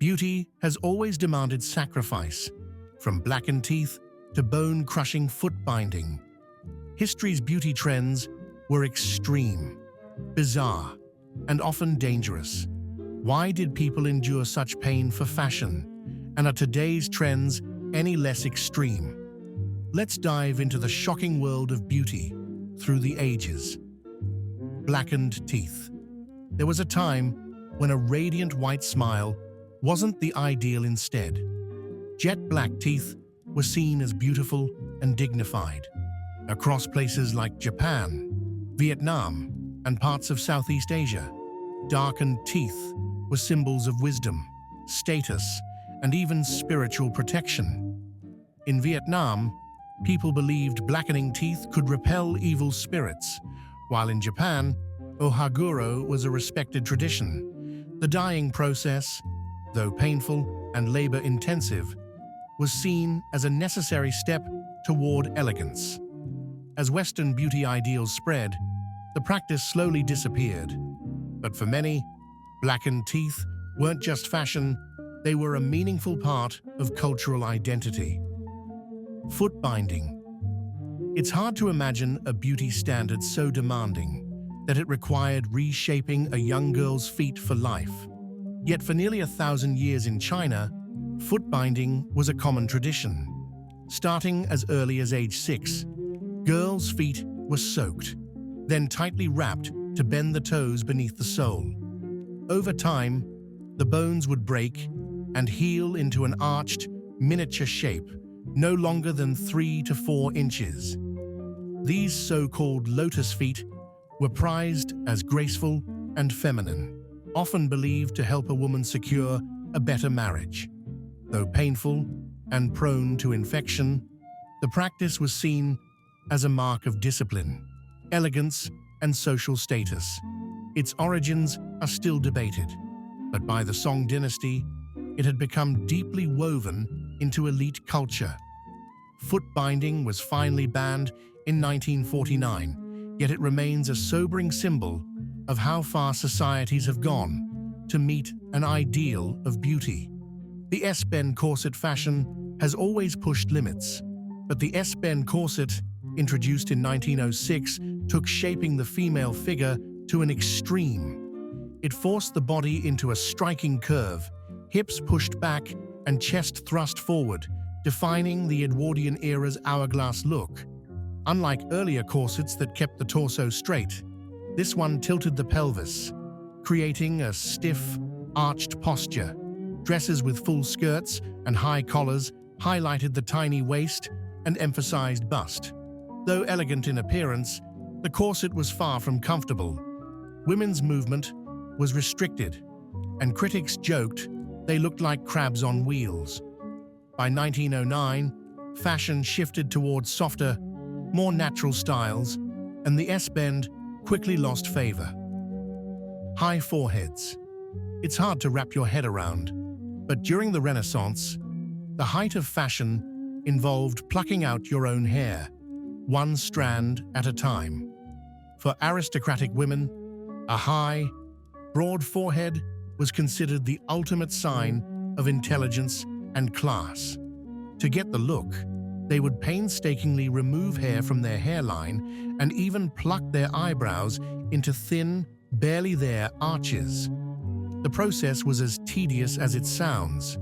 Beauty has always demanded sacrifice, from blackened teeth to bone-crushing foot binding. History's beauty trends were extreme, bizarre, and often dangerous. Why did people endure such pain for fashion? And are today's trends any less extreme? Let's dive into the shocking world of beauty through the ages. Blackened teeth. There was a time when a radiant white smile wasn't the ideal instead. Jet black teeth were seen as beautiful and dignified. Across places like Japan, Vietnam, and parts of Southeast Asia, darkened teeth were symbols of wisdom, status, and even spiritual protection. In Vietnam, people believed blackening teeth could repel evil spirits, while in Japan, ohaguro was a respected tradition. The dyeing process, though painful and labor-intensive, was seen as a necessary step toward elegance. As Western beauty ideals spread, the practice slowly disappeared. But for many, blackened teeth weren't just fashion, they were a meaningful part of cultural identity. Foot binding. It's hard to imagine a beauty standard so demanding that it required reshaping a young girl's feet for life. Yet for nearly 1,000 years in China, foot binding was a common tradition. Starting as early as age 6, girls' feet were soaked, then tightly wrapped to bend the toes beneath the sole. Over time, the bones would break and heal into an arched, miniature shape, no longer than 3 to 4 inches. These so-called lotus feet were prized as graceful and feminine, often believed to help a woman secure a better marriage. Though painful and prone to infection, the practice was seen as a mark of discipline, elegance, and social status. Its origins are still debated, but by the Song dynasty, it had become deeply woven into elite culture. Foot binding was finally banned in 1949, yet it remains a sobering symbol of how far societies have gone to meet an ideal of beauty. The S-bend corset fashion has always pushed limits, but the S-bend corset, introduced in 1906, took shaping the female figure to an extreme. It forced the body into a striking curve, hips pushed back and chest thrust forward, defining the Edwardian era's hourglass look. Unlike earlier corsets that kept the torso straight, this one tilted the pelvis, creating a stiff, arched posture. Dresses with full skirts and high collars highlighted the tiny waist and emphasized bust. Though elegant in appearance, the corset was far from comfortable. Women's movement was restricted, and critics joked they looked like crabs on wheels. By 1909, fashion shifted towards softer, more natural styles, and the S-bend quickly lost favor. High foreheads. It's hard to wrap your head around, but during the Renaissance, the height of fashion involved plucking out your own hair, one strand at a time. For aristocratic women, a high, broad forehead was considered the ultimate sign of intelligence and class. To get the look, they would painstakingly remove hair from their hairline and even pluck their eyebrows into thin, barely there arches. The process was as tedious as it sounds.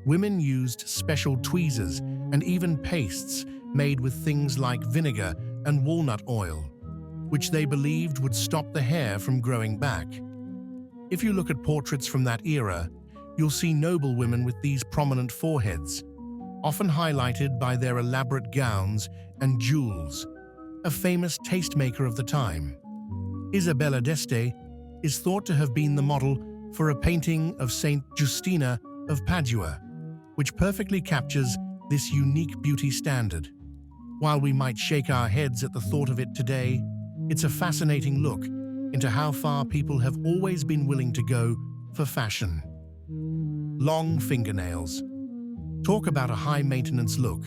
Women used special tweezers and even pastes made with things like vinegar and walnut oil, which they believed would stop the hair from growing back. If you look at portraits from that era, you'll see noble women with these prominent foreheads, often highlighted by their elaborate gowns and jewels. A famous tastemaker of the time, Isabella d'Este, is thought to have been the model for a painting of Saint Justina of Padua, which perfectly captures this unique beauty standard. While we might shake our heads at the thought of it today, it's a fascinating look into how far people have always been willing to go for fashion. Long fingernails. Talk about a high-maintenance look.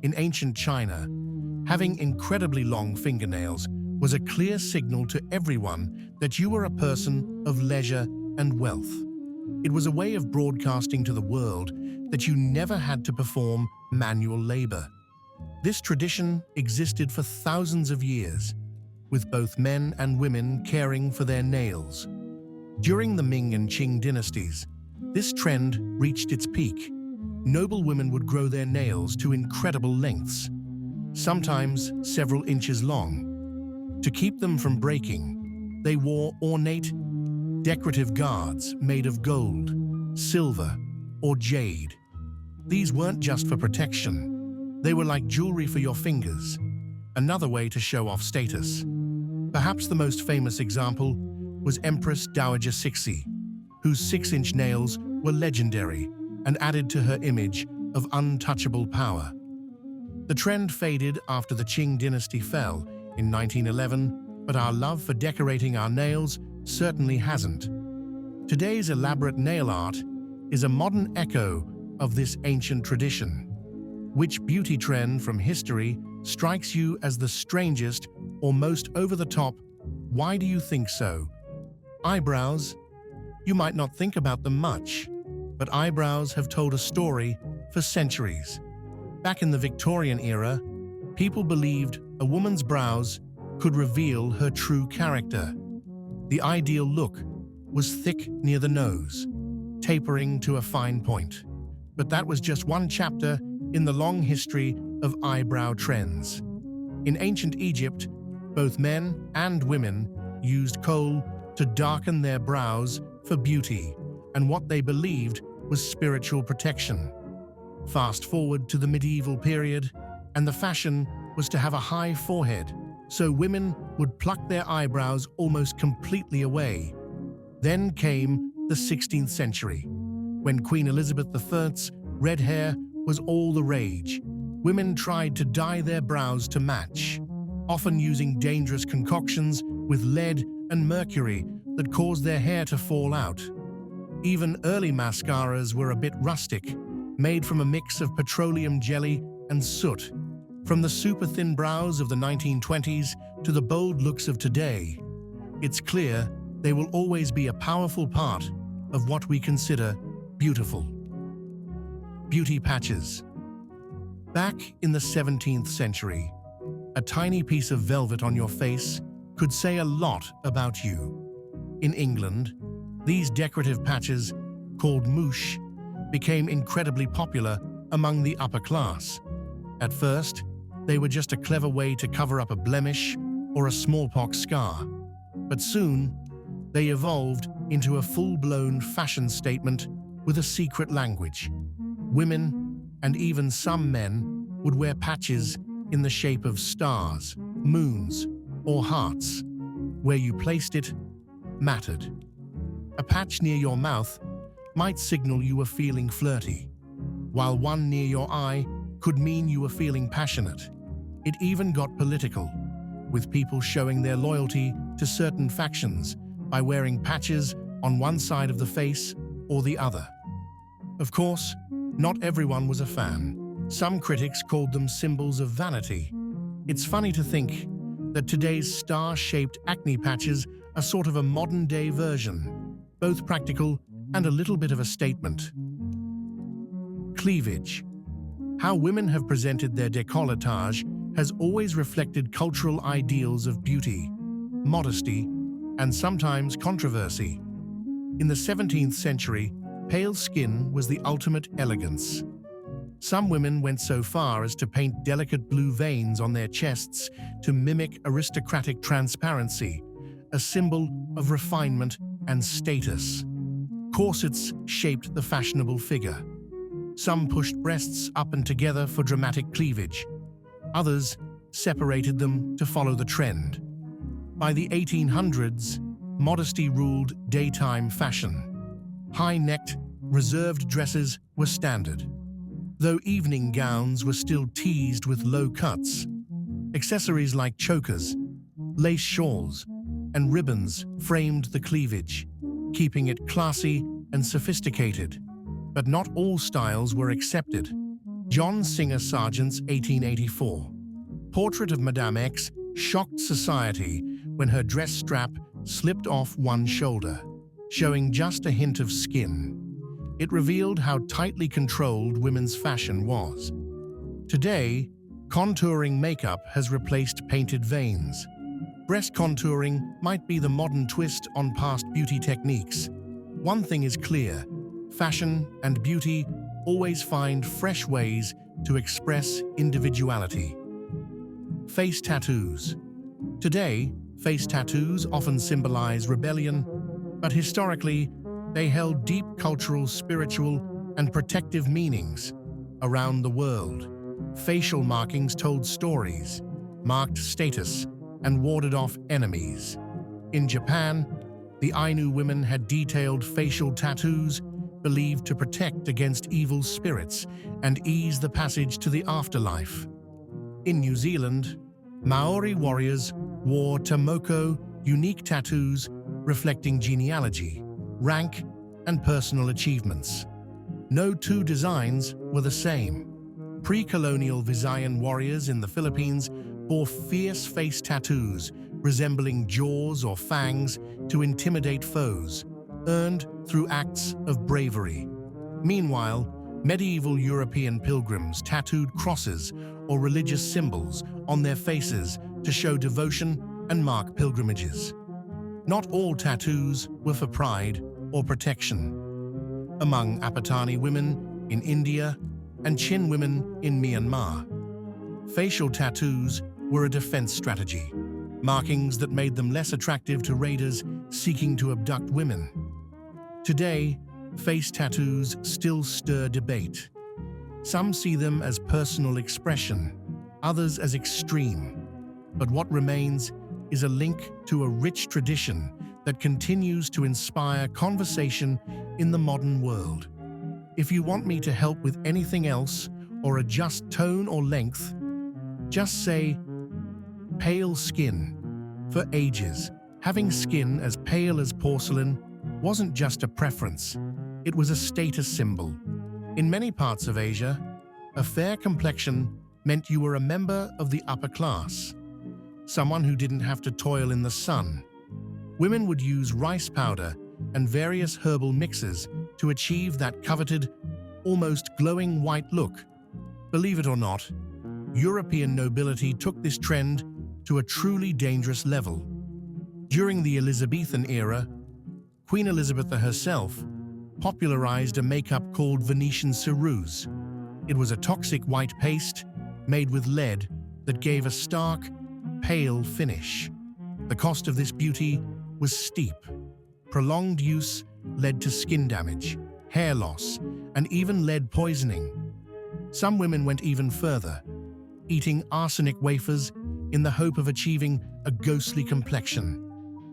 In ancient China, having incredibly long fingernails was a clear signal to everyone that you were a person of leisure and wealth. It was a way of broadcasting to the world that you never had to perform manual labor. This tradition existed for thousands of years, with both men and women caring for their nails. During the Ming and Qing dynasties, this trend reached its peak. Noble women would grow their nails to incredible lengths, sometimes several inches long. To keep them from breaking, they wore ornate, decorative guards made of gold, silver, or jade. These weren't just for protection. They were like jewelry for your fingers, another way to show off status. Perhaps the most famous example was Empress Dowager Cixi, whose 6-inch nails were legendary and added to her image of untouchable power. The trend faded after the Qing dynasty fell in 1911, but our love for decorating our nails certainly hasn't. Today's elaborate nail art is a modern echo of this ancient tradition. Which beauty trend from history strikes you as the strangest or most over-the-top? Why do you think so? Eyebrows? You might not think about them much, but eyebrows have told a story for centuries. Back in the Victorian era, people believed a woman's brows could reveal her true character. The ideal look was thick near the nose, tapering to a fine point. But that was just one chapter in the long history of eyebrow trends. In ancient Egypt, both men and women used kohl to darken their brows for beauty and what they believed was spiritual protection. Fast forward to the medieval period, and the fashion was to have a high forehead, so women would pluck their eyebrows almost completely away. Then came the 16th century, when Queen Elizabeth I's red hair was all the rage. Women tried to dye their brows to match, often using dangerous concoctions with lead and mercury that caused their hair to fall out. Even early mascaras were a bit rustic, made from a mix of petroleum jelly and soot. From the super-thin brows of the 1920s to the bold looks of today, it's clear they will always be a powerful part of what we consider beautiful. Beauty patches. Back in the 17th century, a tiny piece of velvet on your face could say a lot about you. In England, these decorative patches, called mouche, became incredibly popular among the upper class. At first, they were just a clever way to cover up a blemish or a smallpox scar. But soon, they evolved into a full-blown fashion statement with a secret language. Women, and even some men, would wear patches in the shape of stars, moons, or hearts. Where you placed it mattered. A patch near your mouth might signal you were feeling flirty, while one near your eye could mean you were feeling passionate. It even got political, with people showing their loyalty to certain factions by wearing patches on one side of the face or the other. Of course, not everyone was a fan. Some critics called them symbols of vanity. It's funny to think that today's star-shaped acne patches are sort of a modern-day version, both practical and a little bit of a statement. Cleavage. How women have presented their décolletage has always reflected cultural ideals of beauty, modesty, and sometimes controversy. In the 17th century, pale skin was the ultimate elegance. Some women went so far as to paint delicate blue veins on their chests to mimic aristocratic transparency, a symbol of refinement and status. Corsets shaped the fashionable figure. Some pushed breasts up and together for dramatic cleavage. Others separated them to follow the trend. By the 1800s, modesty ruled daytime fashion. High-necked, reserved dresses were standard, though evening gowns were still teased with low cuts. Accessories like chokers, lace shawls, and ribbons framed the cleavage, keeping it classy and sophisticated. But not all styles were accepted. John Singer Sargent's 1884 portrait of Madame X shocked society when her dress strap slipped off one shoulder. showing just a hint of skin. It revealed how tightly controlled women's fashion was. Today, contouring makeup has replaced painted veins. Breast contouring might be the modern twist on past beauty techniques. One thing is clear: fashion and beauty always find fresh ways to express individuality. Face tattoos. Today, face tattoos often symbolize rebellion, but historically, they held deep cultural, spiritual, and protective meanings around the world. Facial markings told stories, marked status, and warded off enemies. In Japan, the Ainu women had detailed facial tattoos believed to protect against evil spirits and ease the passage to the afterlife. In New Zealand, Maori warriors wore tomoko, unique tattoos reflecting genealogy, rank, and personal achievements. No two designs were the same. Pre-colonial Visayan warriors in the Philippines bore fierce face tattoos resembling jaws or fangs to intimidate foes, earned through acts of bravery. Meanwhile, medieval European pilgrims tattooed crosses or religious symbols on their faces to show devotion and mark pilgrimages. Not all tattoos were for pride or protection. Among Apatani women in India and Chin women in Myanmar, facial tattoos were a defense strategy, markings that made them less attractive to raiders seeking to abduct women. Today, face tattoos still stir debate. Some see them as personal expression, others as extreme. But what remains is a link to a rich tradition that continues to inspire conversation in the modern world. If you want me to help with anything else or adjust tone or length, just say pale skin. For ages, having skin as pale as porcelain wasn't just a preference, it was a status symbol. In many parts of Asia, a fair complexion meant you were a member of the upper class, someone who didn't have to toil in the sun. Women would use rice powder and various herbal mixes to achieve that coveted, almost glowing white look. Believe it or not, European nobility took this trend to a truly dangerous level. During the Elizabethan era, Queen Elizabeth herself popularized a makeup called Venetian ceruse. It was a toxic white paste made with lead that gave a stark, pale finish. The cost of this beauty was steep. Prolonged use led to skin damage, hair loss, and even lead poisoning. Some women went even further, eating arsenic wafers in the hope of achieving a ghostly complexion.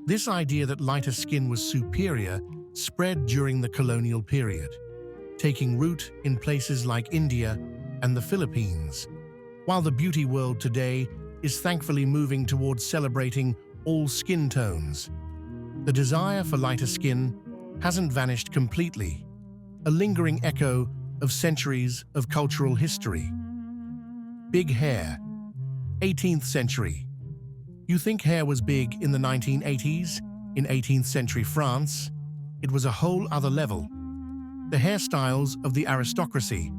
This idea that lighter skin was superior spread during the colonial period, taking root in places like India and the Philippines. While the beauty world today is thankfully moving towards celebrating all skin tones, the desire for lighter skin hasn't vanished completely, a lingering echo of centuries of cultural history. Big hair. 18th century. You think hair was big in the 1980s? In 18th century France, it was a whole other level. The hairstyles of the aristocracy,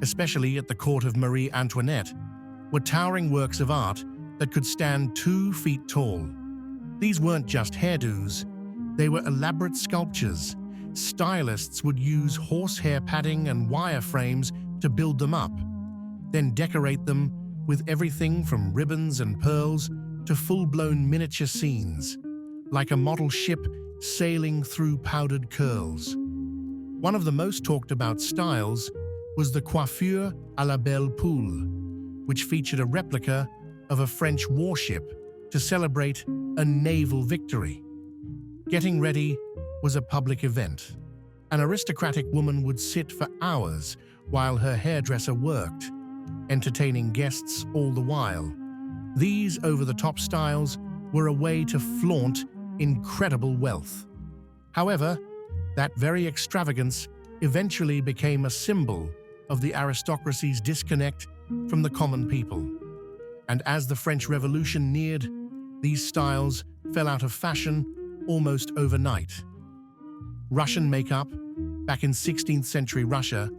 especially at the court of Marie Antoinette, were towering works of art that could stand 2 feet tall. These weren't just hairdos, they were elaborate sculptures. Stylists would use horsehair padding and wireframes to build them up, then decorate them with everything from ribbons and pearls to full-blown miniature scenes, like a model ship sailing through powdered curls. One of the most talked about styles was the coiffure à la belle poule, which featured a replica of a French warship to celebrate a naval victory. Getting ready was a public event. An aristocratic woman would sit for hours while her hairdresser worked, entertaining guests all the while. These over-the-top styles were a way to flaunt incredible wealth. However, that very extravagance eventually became a symbol of the aristocracy's disconnect from the common people. And as the French Revolution neared, these styles fell out of fashion almost overnight. Russian makeup. Back in 16th century Russia,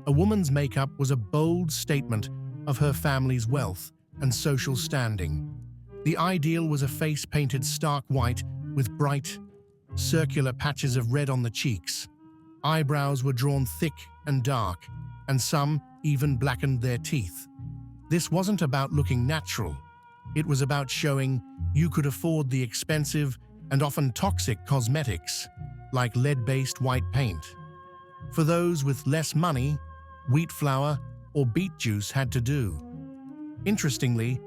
a woman's makeup was a bold statement of her family's wealth and social standing. The ideal was a face painted stark white with bright, circular patches of red on the cheeks. Eyebrows were drawn thick and dark, and some even blackened their teeth. This wasn't about looking natural. It was about showing you could afford the expensive and often toxic cosmetics, like lead-based white paint. For those with less money, wheat flour or beet juice had to do. Interestingly,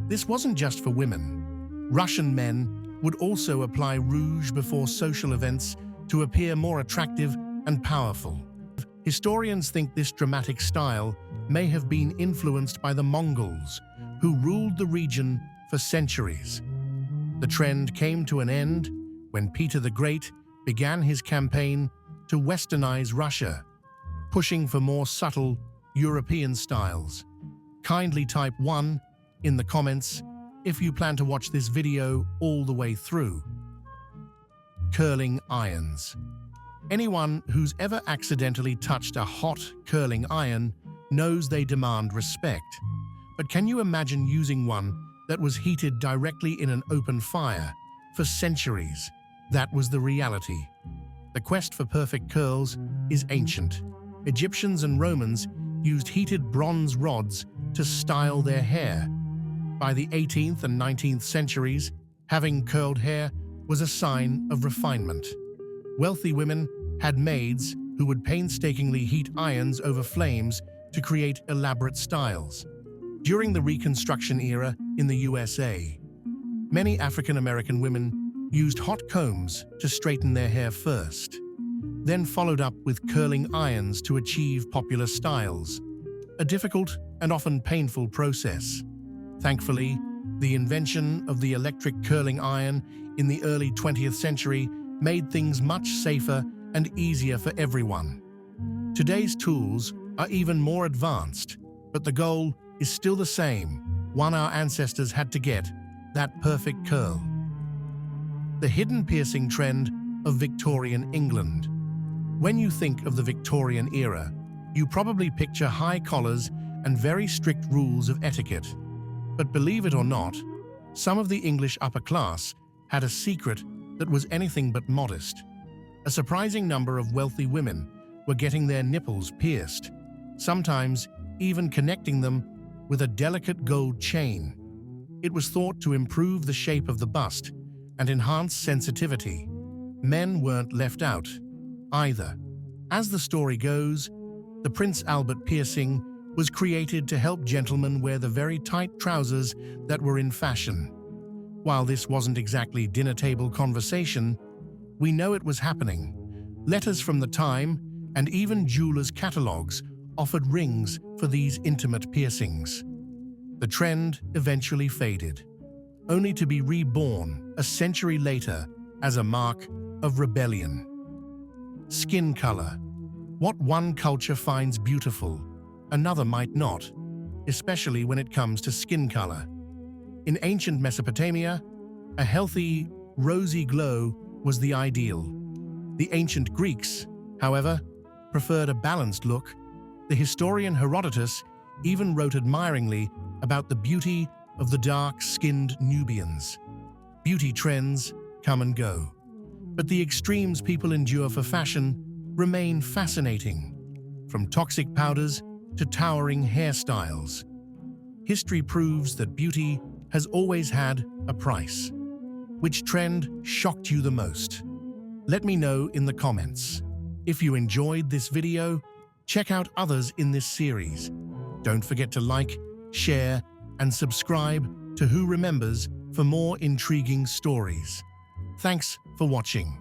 this wasn't just for women. Russian men would also apply rouge before social events to appear more attractive and powerful. Historians think this dramatic style may have been influenced by the Mongols, who ruled the region for centuries. The trend came to an end when Peter the Great began his campaign to westernize Russia, pushing for more subtle European styles. Kindly type 1 in the comments if you plan to watch this video all the way through. Curling irons. Anyone who's ever accidentally touched a hot curling iron knows they demand respect. But can you imagine using one that was heated directly in an open fire for centuries? That was the reality. The quest for perfect curls is ancient. Egyptians and Romans used heated bronze rods to style their hair. By the 18th and 19th centuries, having curled hair was a sign of refinement. Wealthy women had maids who would painstakingly heat irons over flames to create elaborate styles. During the Reconstruction era in the USA, many African American women used hot combs to straighten their hair first, then followed up with curling irons to achieve popular styles. A difficult and often painful process. Thankfully, the invention of the electric curling iron in the early 20th century made things much safer and easier for everyone. Today's tools are even more advanced, but the goal is still the same, one our ancestors had to get, that perfect curl. The hidden piercing trend of Victorian England. When you think of the Victorian era, you probably picture high collars and very strict rules of etiquette. But believe it or not, some of the English upper class had a secret that was anything but modest. A surprising number of wealthy women were getting their nipples pierced, sometimes even connecting them with a delicate gold chain. It was thought to improve the shape of the bust and enhance sensitivity. Men weren't left out either. As the story goes, the Prince Albert piercing was created to help gentlemen wear the very tight trousers that were in fashion. While this wasn't exactly dinner table conversation, we know it was happening. Letters from the time and even jewelers' catalogs offered rings for these intimate piercings. The trend eventually faded, only to be reborn a century later as a mark of rebellion. Skin color. What one culture finds beautiful, another might not, especially when it comes to skin color. In ancient Mesopotamia, a healthy, rosy glow was the ideal. The ancient Greeks, however, preferred a balanced look. The historian Herodotus even wrote admiringly about the beauty of the dark-skinned Nubians. Beauty trends come and go, but the extremes people endure for fashion remain fascinating, from toxic powders to towering hairstyles. History proves that beauty has always had a price. Which trend shocked you the most? Let me know in the comments. If you enjoyed this video, check out others in this series. Don't forget to like, share, and subscribe to Who Remembers for more intriguing stories. Thanks for watching.